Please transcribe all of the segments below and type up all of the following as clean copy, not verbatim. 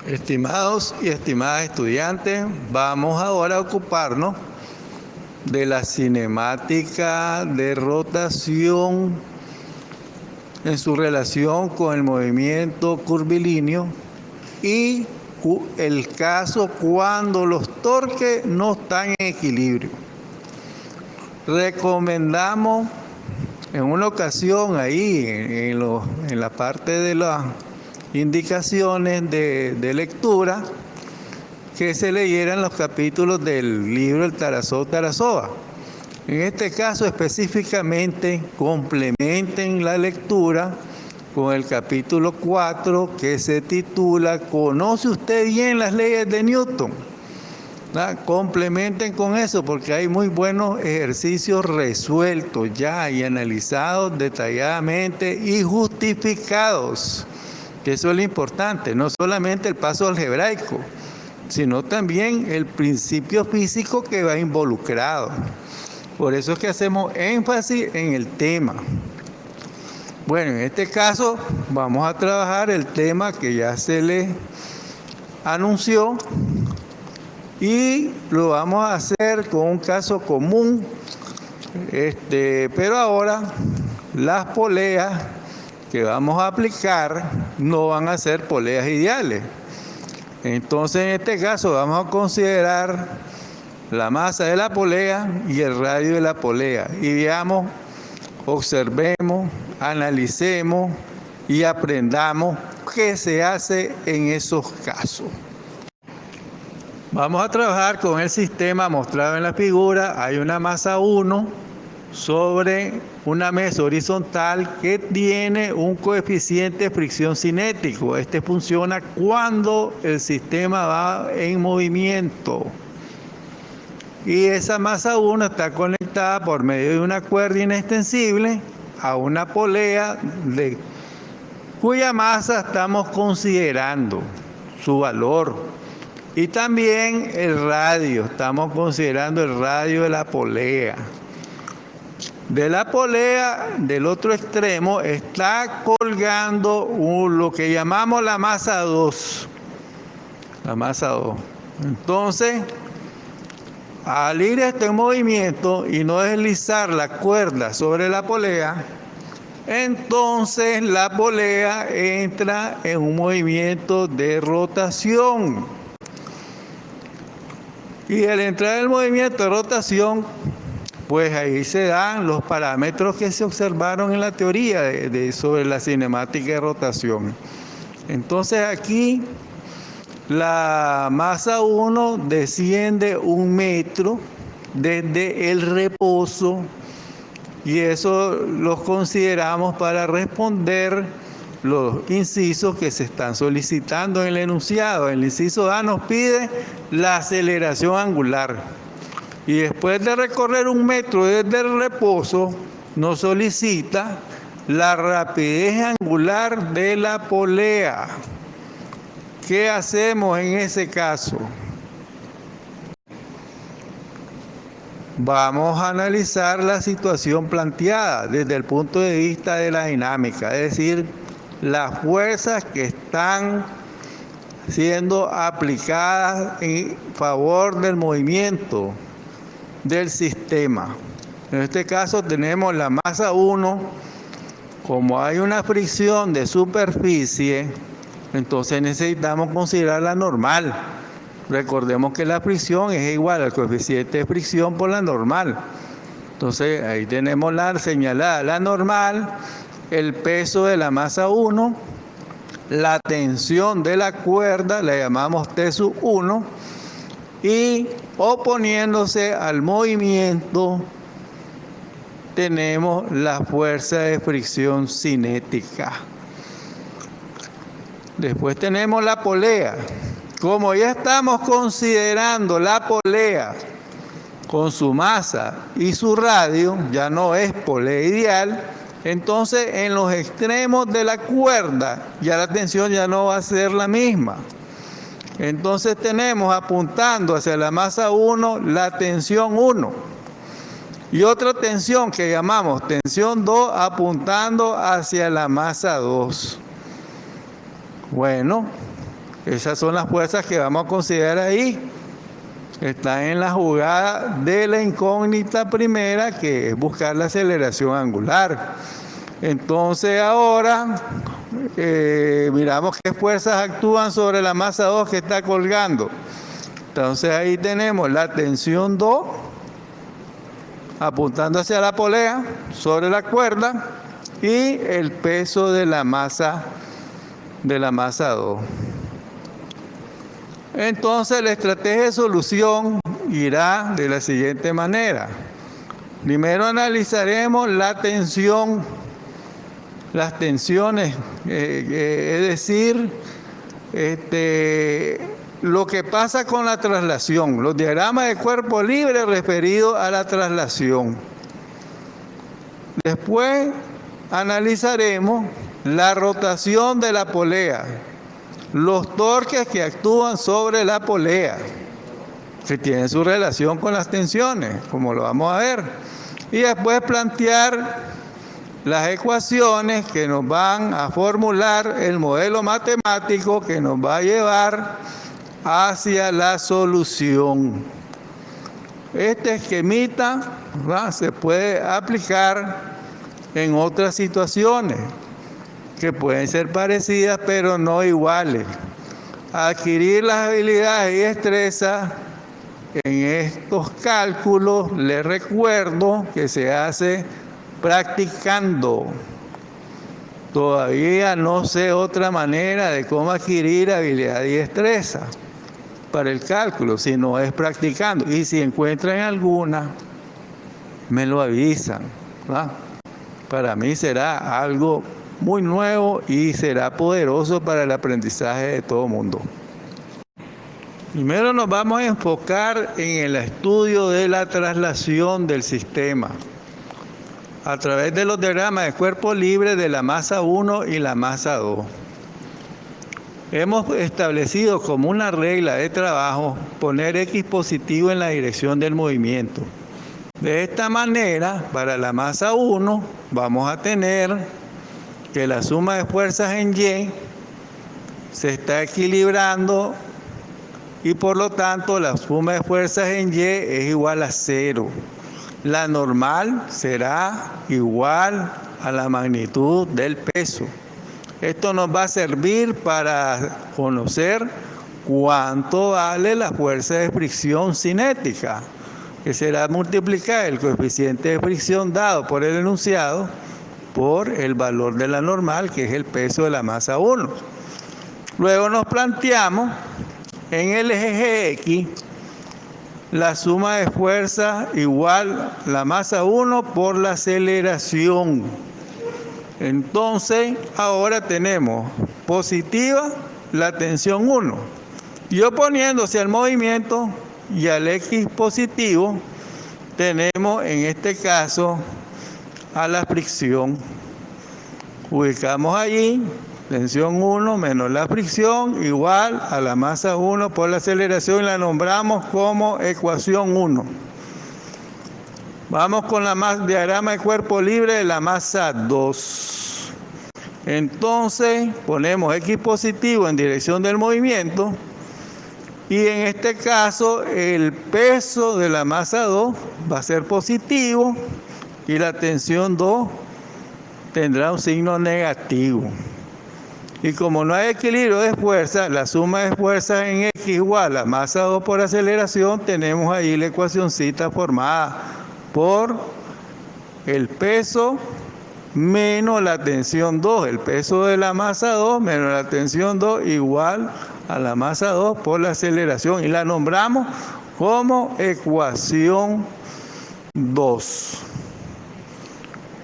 Estimados y estimadas estudiantes, vamos ahora a ocuparnos de la cinemática de rotación en su relación con el movimiento curvilíneo y el caso cuando los torques no están en equilibrio. Recomendamos en una ocasión ahí en la parte de las indicaciones de lectura que se leyeran los capítulos del libro El Tarazó-Tarazóa. En este caso específicamente complementen la lectura con el capítulo 4 que se titula ¿Conoce usted bien las leyes de Newton? Complementen con eso porque hay muy buenos ejercicios resueltos ya y analizados detalladamente y justificados, que eso es lo importante, no solamente el paso algebraico, sino también el principio físico que va involucrado. Por eso es que hacemos énfasis en el tema. Bueno, en este caso vamos a trabajar el tema que ya se les anunció y lo vamos a hacer con un caso común, pero ahora las poleas que vamos a aplicar no van a ser poleas ideales. Entonces en este caso vamos a considerar la masa de la polea y el radio de la polea y veamos, observemos, analicemos y aprendamos qué se hace en esos casos. Vamos a trabajar con el sistema mostrado en la figura. Hay una masa 1 sobre una mesa horizontal que tiene un coeficiente de fricción cinético. Este funciona cuando el sistema va en movimiento. Y esa masa 1 está conectada por medio de una cuerda inextensible a una polea cuya masa estamos considerando, su valor. Y también el radio, estamos considerando el radio de la polea. De la polea, del otro extremo, está colgando lo que llamamos la masa 2. La masa 2. Entonces, al ir en movimiento y no deslizar la cuerda sobre la polea, entonces la polea entra en un movimiento de rotación. Y al entrar en el movimiento de rotación, pues ahí se dan los parámetros que se observaron en la teoría sobre la cinemática de rotación. Entonces aquí la masa 1 desciende 1 metro desde el reposo y eso los consideramos para responder los incisos que se están solicitando en el enunciado. El inciso A nos pide la aceleración angular y después de recorrer 1 metro desde el reposo nos solicita la rapidez angular de la polea. ¿Qué hacemos en ese caso? Vamos a analizar la situación planteada desde el punto de vista de la dinámica, es decir, las fuerzas que están siendo aplicadas en favor del movimiento del sistema. En este caso tenemos la masa 1, como hay una fricción de superficie, entonces necesitamos considerar la normal. Recordemos que la fricción es igual al coeficiente de fricción por la normal. Entonces ahí tenemos la señalada, la normal, el peso de la masa 1, la tensión de la cuerda, la llamamos T sub 1, y oponiéndose al movimiento tenemos la fuerza de fricción cinética. Después tenemos la polea. Como ya estamos considerando la polea con su masa y su radio, ya no es polea ideal, entonces en los extremos de la cuerda ya la tensión ya no va a ser la misma. Entonces tenemos apuntando hacia la masa 1 la tensión 1 y otra tensión que llamamos tensión 2 apuntando hacia la masa 2. Bueno, Esas son las fuerzas que vamos a considerar ahí. Están en la jugada de la incógnita primera, que es buscar la aceleración angular. Entonces ahora miramos qué fuerzas actúan sobre la masa 2 que está colgando. Entonces ahí tenemos la tensión 2 apuntando hacia la polea sobre la cuerda y el peso de la masa 2. Entonces la estrategia de solución irá de la siguiente manera. Primero analizaremos la tensión, las tensiones, es decir, lo que pasa con la traslación, los diagramas de cuerpo libre referidos a la traslación. Después analizaremos la rotación de la polea, los torques que actúan sobre la polea, que tienen su relación con las tensiones, como lo vamos a ver. Y después plantear las ecuaciones que nos van a formular el modelo matemático que nos va a llevar hacia la solución. Este esquemita, ¿verdad?, se puede aplicar en otras situaciones que pueden ser parecidas pero no iguales. Adquirir las habilidades y destrezas en estos cálculos, les recuerdo que se hace practicando. Todavía no sé otra manera de cómo adquirir habilidad y destreza para el cálculo, si no es practicando. Y si encuentran alguna, me lo avisan, ¿verdad? Para mí será algo muy nuevo y será poderoso para el aprendizaje de todo mundo. Primero nos vamos a enfocar en el estudio de la traslación del sistema a través de los diagramas de cuerpo libre de la masa 1 y la masa 2. Hemos establecido como una regla de trabajo poner X positivo en la dirección del movimiento. De esta manera, para la masa 1, vamos a tener que la suma de fuerzas en Y se está equilibrando y por lo tanto la suma de fuerzas en Y es igual a 0. La normal será igual a la magnitud del peso. Esto nos va a servir para conocer cuánto vale la fuerza de fricción cinética, que será multiplicar el coeficiente de fricción dado por el enunciado por el valor de la normal, que es el peso de la masa 1. Luego nos planteamos en el eje X la suma de fuerza igual a la masa 1 por la aceleración. Entonces ahora tenemos positiva la tensión 1 y oponiéndose al movimiento y al X positivo tenemos en este caso a la fricción. Ubicamos allí tensión 1 menos la fricción igual a la masa 1 por la aceleración y la nombramos como ecuación 1. Vamos con el diagrama de cuerpo libre de la masa 2. Entonces ponemos X positivo en dirección del movimiento y en este caso el peso de la masa 2 va a ser positivo y la tensión 2 tendrá un signo negativo. Y como no hay equilibrio de fuerza, la suma de fuerzas en X igual a masa 2 por aceleración, tenemos ahí la ecuacioncita formada por el peso menos la tensión 2. El peso de la masa 2 menos la tensión 2 igual a la masa 2 por la aceleración. Y la nombramos como ecuación 2.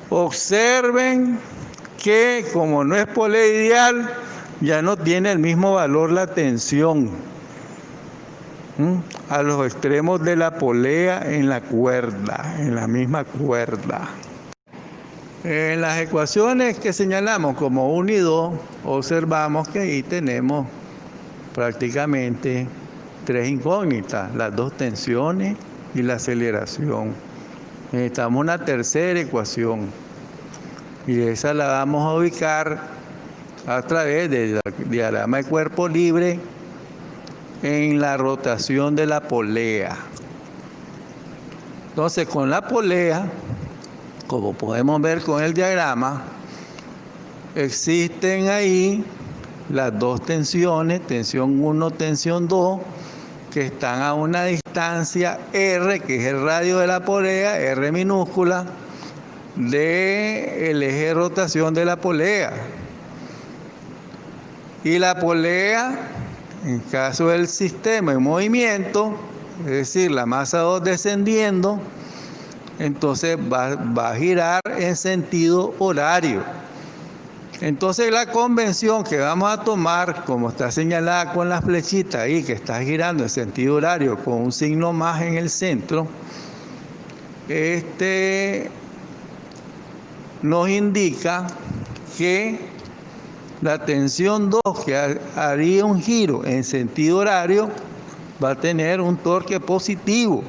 Observen que como no es poliedial, ya no tiene el mismo valor la tensión a los extremos de la polea en la cuerda, en la misma cuerda. En las ecuaciones que señalamos como 1 y 2, observamos que ahí tenemos prácticamente 3 incógnitas, las 2 tensiones y la aceleración. Necesitamos una tercera ecuación y esa la vamos a ubicar a través del diagrama de cuerpo libre en la rotación de la polea. Entonces, con la polea, como podemos ver con el diagrama, existen ahí las dos tensiones, tensión 1, tensión 2, que están a una distancia R, que es el radio de la polea, R minúscula, del eje de rotación de la polea. Y la polea, en caso del sistema en movimiento, es decir, la masa 2 descendiendo, entonces va a girar en sentido horario. Entonces la convención que vamos a tomar, como está señalada con las flechitas ahí, que está girando en sentido horario con un signo más en el centro, nos indica que la tensión 2, que haría un giro en sentido horario, va a tener un torque positivo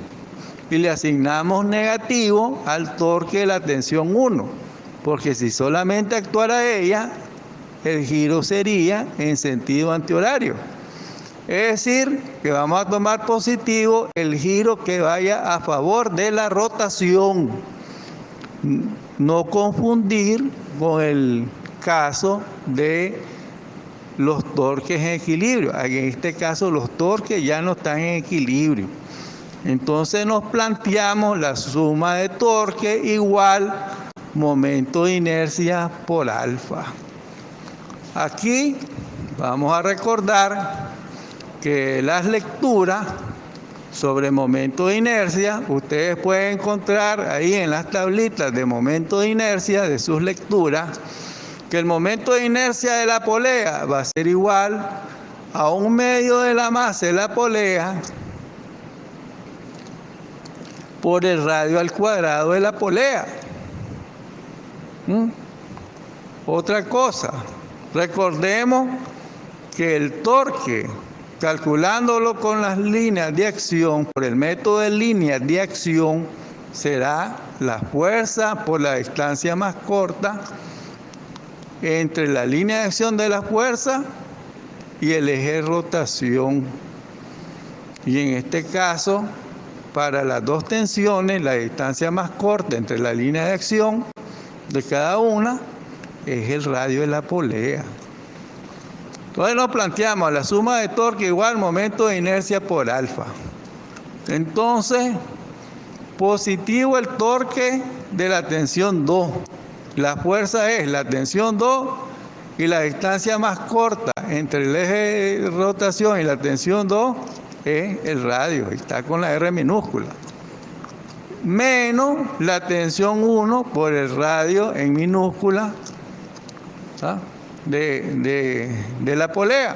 y le asignamos negativo al torque de la tensión 1, porque si solamente actuara ella, el giro sería en sentido antihorario. Es decir, que vamos a tomar positivo el giro que vaya a favor de la rotación. No confundir con el caso de los torques en equilibrio. En este caso los torques ya no están en equilibrio. Entonces nos planteamos la suma de torque igual momento de inercia por alfa. Aquí vamos a recordar que las lecturas sobre momento de inercia, ustedes pueden encontrar ahí en las tablitas de momento de inercia de sus lecturas, que el momento de inercia de la polea va a ser igual a 1/2 de la masa de la polea por el radio al cuadrado de la polea. Otra cosa, recordemos que el torque, calculándolo con las líneas de acción, por el método de líneas de acción, será la fuerza por la distancia más corta entre la línea de acción de la fuerza y el eje de rotación. Y en este caso, para las dos tensiones, la distancia más corta entre la línea de acción de cada una es el radio de la polea. Entonces nos planteamos la suma de torque igual momento de inercia por alfa. Entonces, positivo el torque de la tensión 2. La fuerza es la tensión 2 y la distancia más corta entre el eje de rotación y la tensión 2 es el radio, está con la R minúscula. Menos la tensión 1 por el radio en minúscula, ¿ah?, de la polea.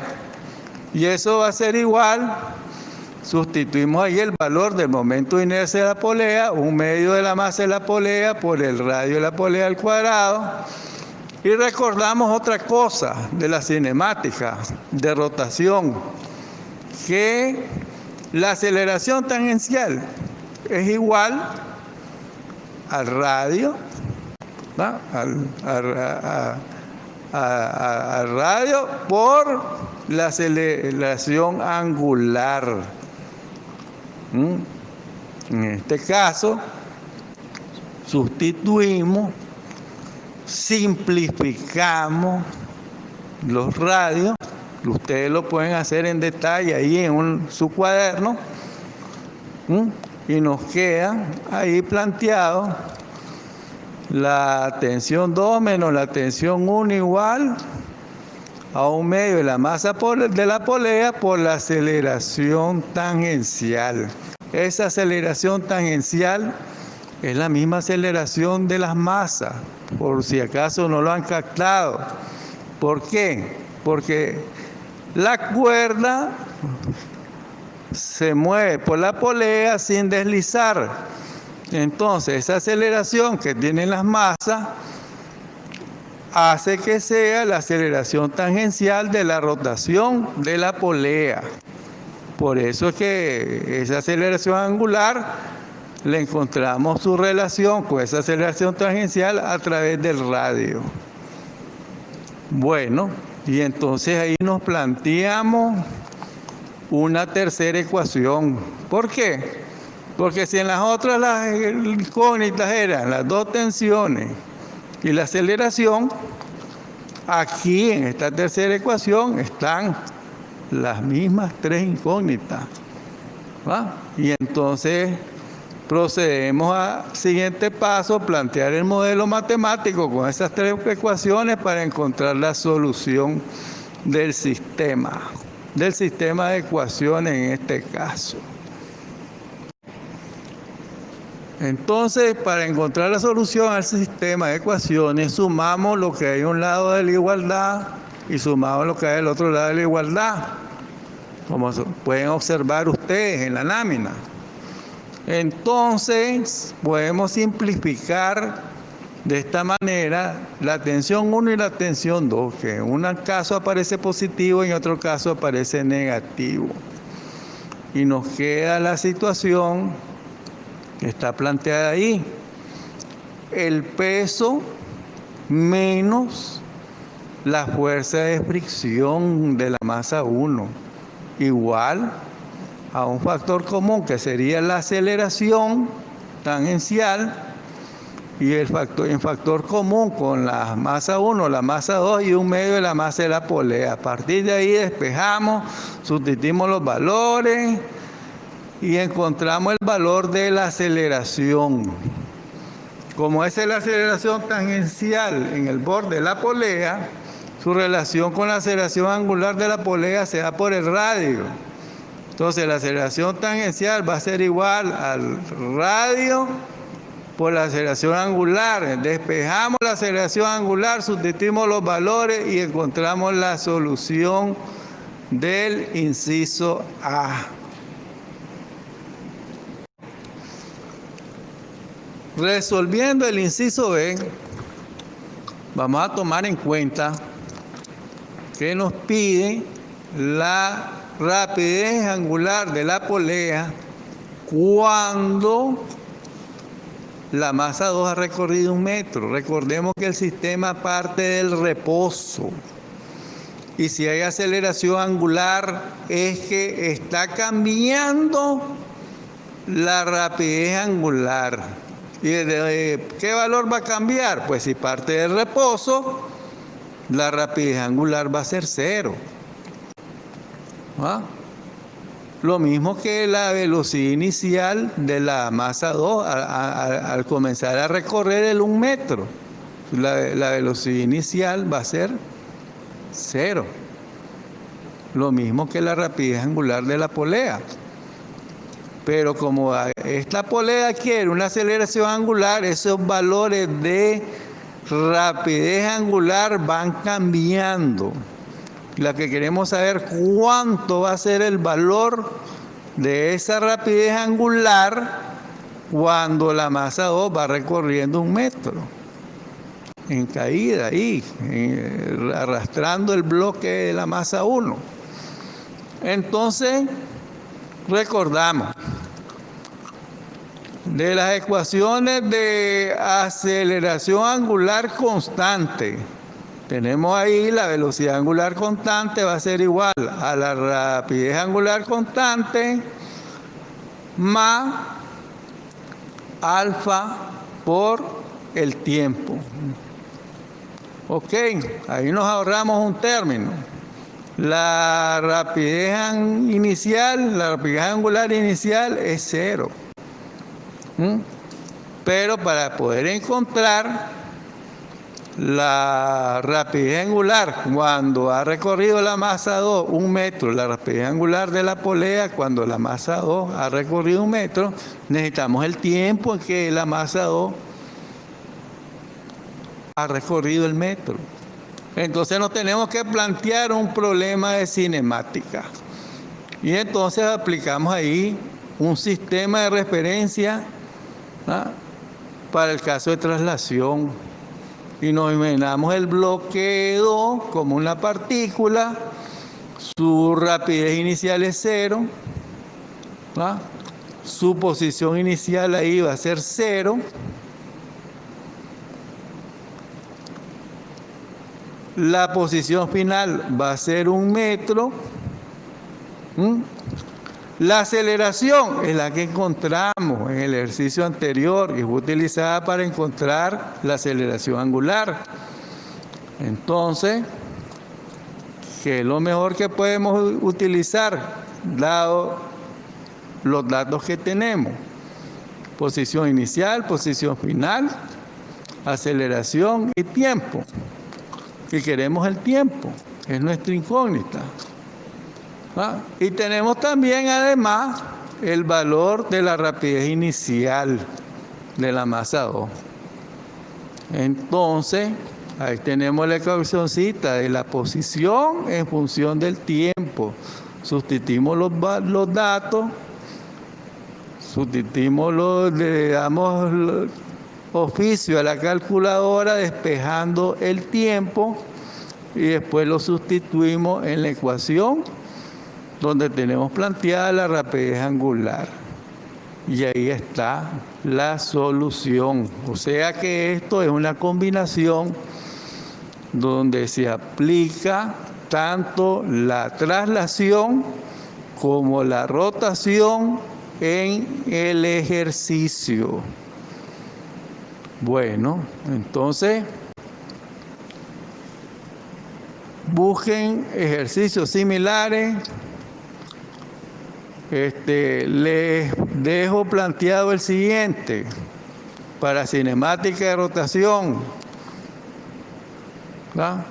Y eso va a ser igual, sustituimos ahí el valor del momento de inercia de la polea, 1/2 de la masa de la polea por el radio de la polea al cuadrado. Y recordamos otra cosa de la cinemática de rotación, que la aceleración tangencial es igual al radio, ¿no?, al radio por la aceleración angular. En este caso, sustituimos, simplificamos los radios. Ustedes lo pueden hacer en detalle ahí en su cuaderno. Y nos queda ahí planteado la tensión 2 menos la tensión 1 igual a 1/2 de la masa de la polea por la aceleración tangencial. Esa aceleración tangencial es la misma aceleración de las masas, por si acaso no lo han captado. ¿Por qué? Porque la cuerda se mueve por la polea sin deslizar. Entonces, esa aceleración que tienen las masas hace que sea la aceleración tangencial de la rotación de la polea. Por eso es que esa aceleración angular le encontramos su relación con esa aceleración tangencial a través del radio. Bueno, y entonces ahí nos planteamos una tercera ecuación. ¿Por qué? Porque si en las otras las incógnitas eran las dos tensiones y la aceleración, aquí en esta tercera ecuación están las mismas tres incógnitas, ¿va? Y entonces procedemos al siguiente paso, plantear el modelo matemático con esas tres ecuaciones para encontrar la solución del sistema de ecuaciones en este caso. Entonces, para encontrar la solución al sistema de ecuaciones, sumamos lo que hay a un lado de la igualdad y sumamos lo que hay al otro lado de la igualdad, como pueden observar ustedes en la lámina. Entonces, podemos simplificar de esta manera la tensión 1 y la tensión 2, que en un caso aparece positivo y en otro caso aparece negativo. Y nos queda la situación que está planteada ahí. El peso menos la fuerza de fricción de la masa 1, igual a un factor común que sería la aceleración tangencial y el factor común con la masa 1, la masa 2 y un medio de la masa de la polea. A partir de ahí despejamos, sustituimos los valores y encontramos el valor de la aceleración. Como esa es la aceleración tangencial en el borde de la polea, su relación con la aceleración angular de la polea se da por el radio. Entonces la aceleración tangencial va a ser igual al radio por la aceleración angular. Despejamos la aceleración angular, sustituimos los valores y encontramos la solución del inciso A. Resolviendo el inciso B, vamos a tomar en cuenta que nos pide la rapidez angular de la polea cuando la masa 2 ha recorrido 1 metro. Recordemos que el sistema parte del reposo. Y si hay aceleración angular es que está cambiando la rapidez angular. ¿Y de qué valor va a cambiar? Pues si parte del reposo, la rapidez angular va a ser 0. ¿Ah? Lo mismo que la velocidad inicial de la masa 2 al comenzar a recorrer el 1 metro. La velocidad inicial va a ser 0. Lo mismo que la rapidez angular de la polea. Pero como esta polea quiere una aceleración angular, esos valores de rapidez angular van cambiando. La que queremos saber cuánto va a ser el valor de esa rapidez angular cuando la masa 2 va recorriendo 1 metro. En caída ahí, arrastrando el bloque de la masa 1. Entonces, recordamos, de las ecuaciones de aceleración angular constante, tenemos ahí la velocidad angular constante va a ser igual a la rapidez angular constante más alfa por el tiempo. Ok, ahí nos ahorramos un término. La rapidez angular inicial es 0. Pero para poder encontrar la rapidez angular cuando ha recorrido la masa 2 1 metro, la rapidez angular de la polea cuando la masa 2 ha recorrido 1 metro, necesitamos el tiempo en que la masa 2 ha recorrido el metro. Entonces nos tenemos que plantear un problema de cinemática. Y entonces aplicamos ahí un sistema de referencia, ¿ah?, para el caso de traslación. Y nos imaginamos el bloque 2 como una partícula, su rapidez inicial es 0, ¿ah?, su posición inicial ahí va a ser 0. La posición final va a ser 1 metro ¿Mm? La aceleración es la que encontramos en el ejercicio anterior y fue utilizada para encontrar la aceleración angular. Entonces, ¿qué es lo mejor que podemos utilizar dado los datos que tenemos? Posición inicial, posición final, aceleración y tiempo. Y queremos el tiempo, es nuestra incógnita. ¿Ah? Y tenemos también además el valor de la rapidez inicial de la masa 2. Entonces, ahí tenemos la ecuacióncita de la posición en función del tiempo. Sustituimos los datos, le damos oficio a la calculadora despejando el tiempo y después lo sustituimos en la ecuación donde tenemos planteada la rapidez angular. Y ahí está la solución. O sea que esto es una combinación donde se aplica tanto la traslación como la rotación en el ejercicio. Bueno, entonces busquen ejercicios similares. Les dejo planteado el siguiente para cinemática de rotación. ¿Va?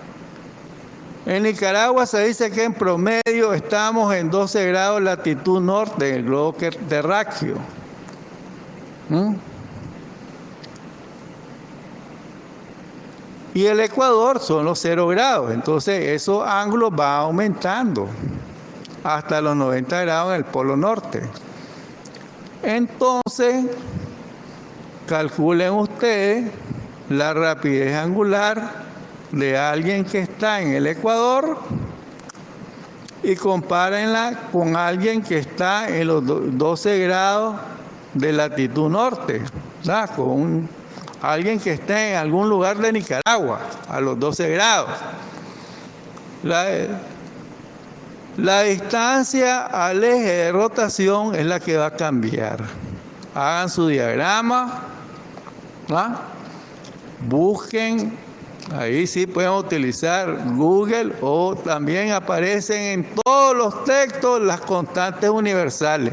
En Nicaragua se dice que en promedio estamos en 12 grados latitud norte del globo terráqueo. Y el Ecuador son los 0 grados, entonces esos ángulos van aumentando hasta los 90 grados en el polo norte. Entonces, calculen ustedes la rapidez angular de alguien que está en el Ecuador y compárenla con alguien que está en los 12 grados de latitud norte, ¿verdad? Con alguien que esté en algún lugar de Nicaragua a los 12 grados. La distancia al eje de rotación es la que va a cambiar. Hagan su diagrama, ¿va? Busquen, ahí sí pueden utilizar Google o también aparecen en todos los textos las constantes universales.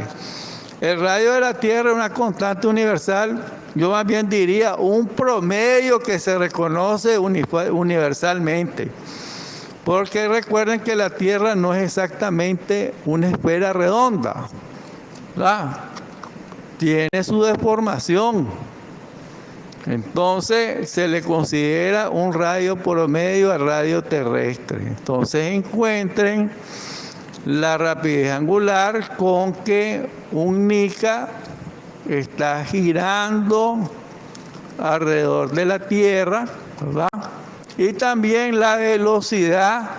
El radio de la Tierra es una constante universal, yo más bien diría un promedio que se reconoce universalmente. Porque recuerden que la Tierra no es exactamente una esfera redonda, ¿verdad? Tiene su deformación. Entonces se le considera un radio promedio al radio terrestre. Entonces encuentren la rapidez angular con que un Nica está girando alrededor de la Tierra, ¿verdad? Y también la velocidad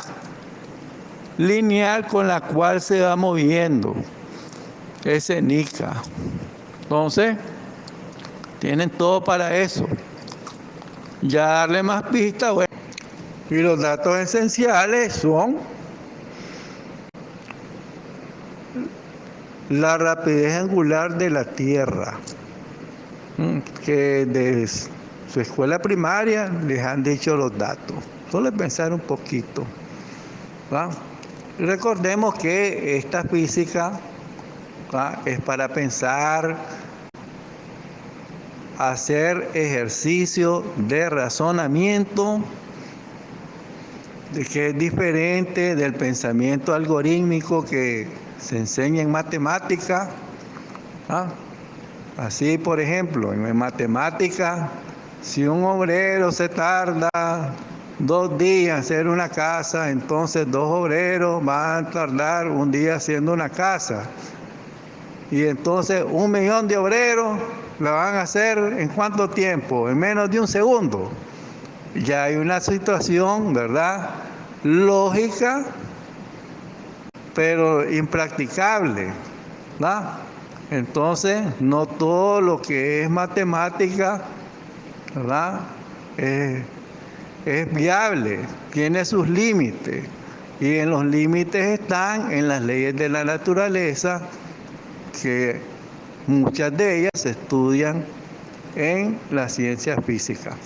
lineal con la cual se va moviendo ese Nica. Entonces, tienen todo para eso. Ya darle más pistas, bueno. Y los datos esenciales son la rapidez angular de la Tierra, que de su escuela primaria les han dicho los datos. Solo pensar un poquito, ¿va? Recordemos que esta física, ¿va?, es para pensar, hacer ejercicio de razonamiento, de que es diferente del pensamiento algorítmico que se enseña en matemática. Así, por ejemplo, en matemática, si un obrero se tarda 2 días en hacer una casa, entonces 2 obreros van a tardar 1 día haciendo una casa. Y entonces 1.000.000 de obreros la van a hacer ¿en cuánto tiempo? En menos de 1 segundo. Ya hay una situación, ¿verdad?, lógica, pero impracticable, ¿verdad? Entonces, no todo lo que es matemática, ¿verdad?, es viable, tiene sus límites. Y en los límites están en las leyes de la naturaleza, que muchas de ellas se estudian en la ciencia física.